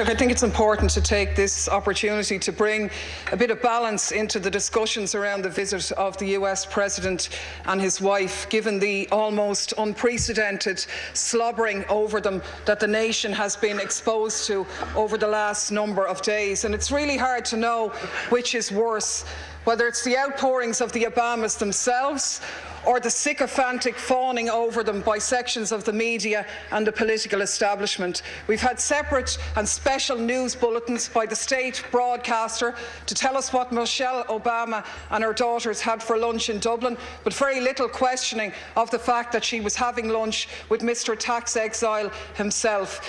I think it's important to take this opportunity to bring a bit of balance into the discussions around the visit of the US President and his wife, given the almost unprecedented slobbering over them that the nation has been exposed to over the last number of days. And it's really hard to know which is worse, whether it's the outpourings of the Obamas themselves or the sycophantic fawning over them by sections of the media and the political establishment. We've had separate and special news bulletins by the state broadcaster to tell us what Michelle Obama and her daughters had for lunch in Dublin, but very little questioning of the fact that she was having lunch with Mr. Tax Exile himself.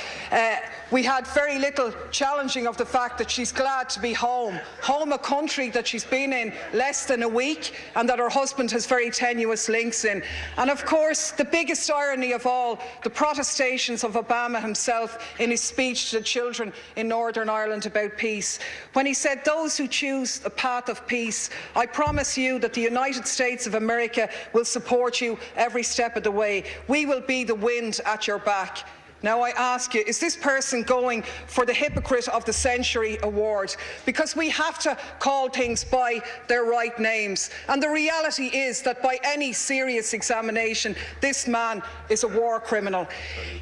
We had very little challenging of the fact that she's glad to be home, a country that she's been in less than a week and that her husband has very tenuous links in. And of course, the biggest irony of all, the protestations of Obama himself in his speech to the children in Northern Ireland about peace, when he said, "Those who choose the path of peace, I promise you that the United States of America will support you every step of the way. We will be the wind at your back." Now I ask you, is this person going for the Hypocrite of the Century award? Because we have to call things by their right names. And the reality is that by any serious examination, this man is a war criminal.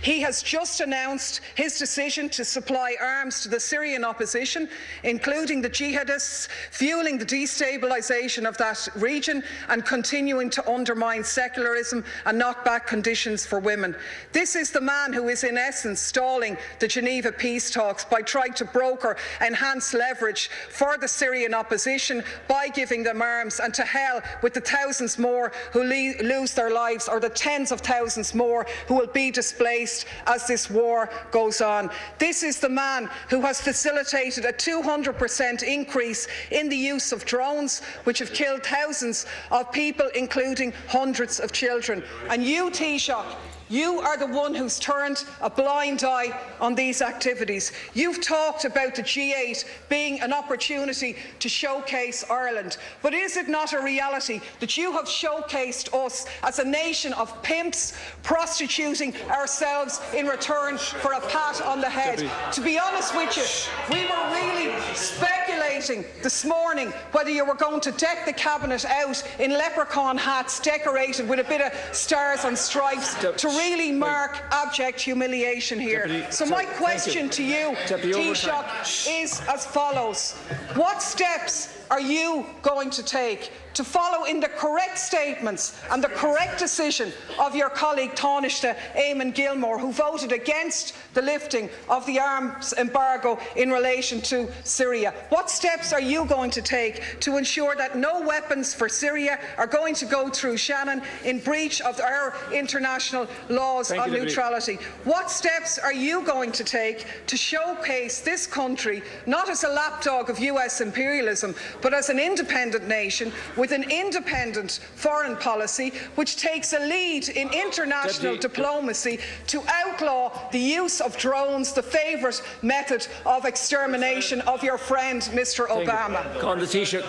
He has just announced his decision to supply arms to the Syrian opposition, including the jihadists, fueling the destabilisation of that region and continuing to undermine secularism and knock back conditions for women. This is the man who is in essence stalling the Geneva peace talks by trying to broker enhanced leverage for the Syrian opposition by giving them arms, and to hell with the thousands more who lose their lives, or the tens of thousands more who will be displaced as this war goes on. This is the man who has facilitated a 200% increase in the use of drones, which have killed thousands of people, including hundreds of children. And you, Taoiseach, you are the one who's turned a blind eye on these activities. You've talked about the G8 being an opportunity to showcase Ireland, but is it not a reality that you have showcased us as a nation of pimps prostituting ourselves in return for a pat on the head? To be honest with you, we were really speculating this morning whether you were going to deck the cabinet out in leprechaun hats decorated with a bit of stars and stripes to really mark abject humiliation here. So my question to you, Taoiseach, is as follows. What steps are you going to take to follow in the correct statements and the correct decision of your colleague Taoiseach Eamon Gilmore, who voted against the lifting of the arms embargo in relation to Syria? What steps are you going to take to ensure that no weapons for Syria are going to go through Shannon in breach of our international laws on neutrality? What steps are you going to take to showcase this country not as a lapdog of US imperialism, but as an independent nation with an independent foreign policy which takes a lead in international diplomacy to outlaw the use of drones, the favourite method of extermination of your friend Mr. Obama? On the Taoiseach.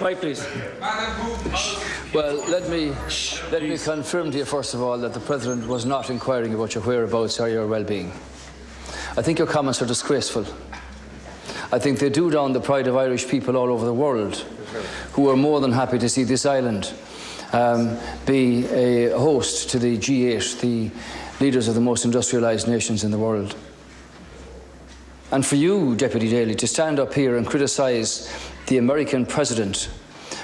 Right, please. Well, let me confirm to you first of all that the President was not inquiring about your whereabouts or your well-being. I think your comments are disgraceful. I think they do down the pride of Irish people all over the world, who are more than happy to see this island be a host to the G8, the leaders of the most industrialised nations in the world. And for you, Deputy Daly, to stand up here and criticise the American President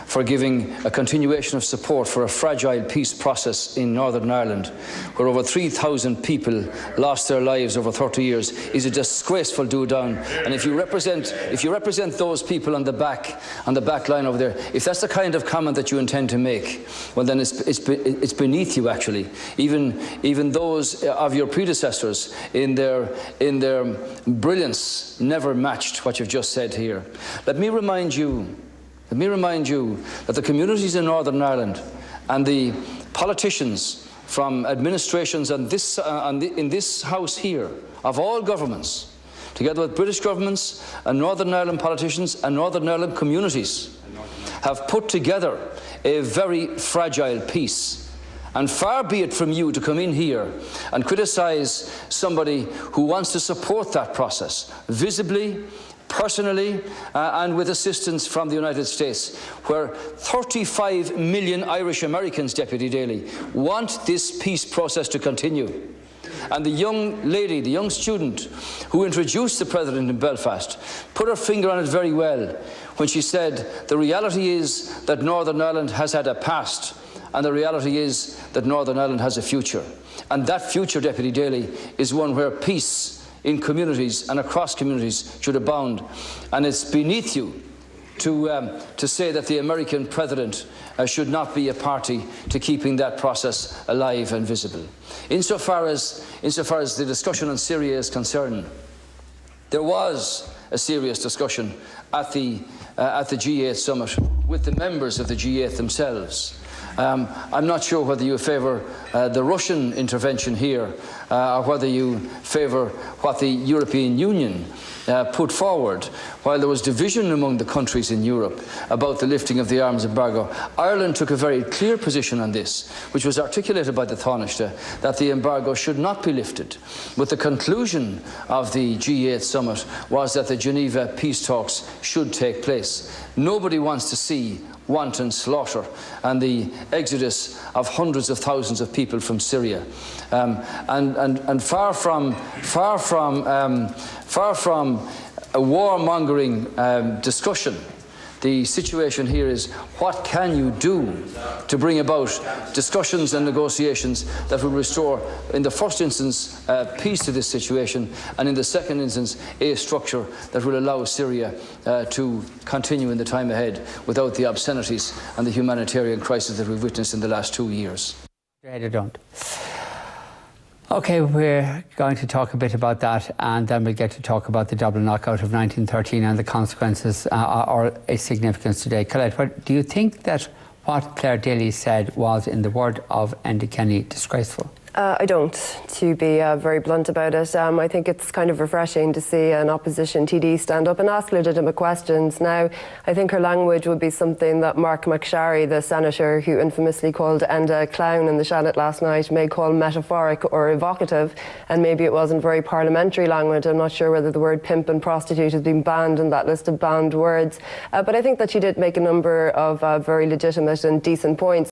for giving a continuation of support for a fragile peace process in Northern Ireland, where over 3,000 people lost their lives over 30 years, is a disgraceful do-down. And if you represent those people on the back line over there, if that's the kind of comment that you intend to make, well then it's beneath you actually. Even those of your predecessors in their brilliance never matched what you've just said here. Let me remind you that the communities in Northern Ireland and the politicians from administrations in this House here, of all governments, together with British governments and Northern Ireland politicians and Northern Ireland communities, have put together a very fragile peace. And far be it from you to come in here and criticise somebody who wants to support that process, visibly, personally, and with assistance from the United States, where 35 million Irish Americans, Deputy Daly, want this peace process to continue. And the young lady, the young student who introduced the President in Belfast, put her finger on it very well when she said, the reality is that Northern Ireland has had a past, and the reality is that Northern Ireland has a future. And that future, Deputy Daly, is one where peace in communities and across communities should abound. And it's beneath you to say that the American President should not be a party to keeping that process alive and visible. Insofar as the discussion on Syria is concerned, there was a serious discussion at the G8 summit with the members of the G8 themselves. I'm not sure whether you favour the Russian intervention here or whether you favour what the European Union put forward. While there was division among the countries in Europe about the lifting of the arms embargo, Ireland took a very clear position on this, which was articulated by the Taoiseach, that the embargo should not be lifted. But the conclusion of the G8 summit was that the Geneva peace talks should take place. Nobody wants to see wanton slaughter and the exodus of hundreds of thousands of people from Syria, and far from a warmongering discussion. The situation here is, what can you do to bring about discussions and negotiations that will restore, in the first instance, peace to this situation, and in the second instance, a structure that will allow Syria to continue in the time ahead without the obscenities and the humanitarian crisis that we've witnessed in the last 2 years. I don't. OK, we're going to talk a bit about that, and then we'll get to talk about the Dublin knockout of 1913 and the consequences or its significance today. Colette, do you think that what Clare Daly said was, in the word of Enda Kenny, disgraceful? I don't, to be very blunt about it. I think it's kind of refreshing to see an opposition TD stand up and ask legitimate questions. Now, I think her language would be something that Mark McSharry, the senator who infamously called Enda a clown in the Shannon last night, may call metaphoric or evocative, and maybe it wasn't very parliamentary language. I'm not sure whether the word pimp and prostitute has been banned in that list of banned words. But I think that she did make a number of very legitimate and decent points.